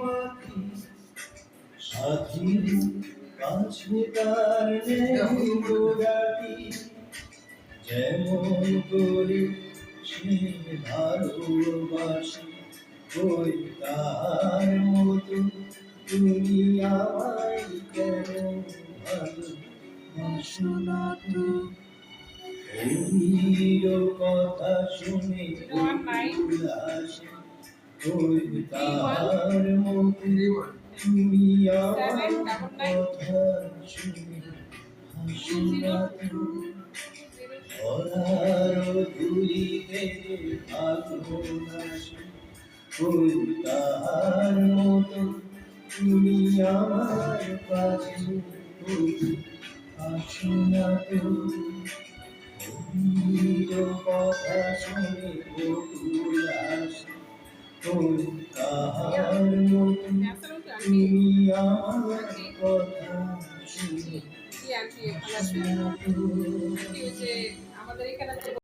পাখি সাথীর কাছে তার নেই গোড়াটি, যেমন করে সে ভালোবাসে ওই তার মতো তুমি আমায় কেন ভালোবাসো না তো? ওর কথা শুনে আসে ওই তার মতো তুমি আমার কথা শুনে হাসো না তো? ধরার ধুলিতে ভালোবাসে ওই তার মতো তুমি আমার কাছে আসো না তো? কথা শুনে বকুল আসে ওই তার মতো তুমি আমার কথা শুনে আসো না তো?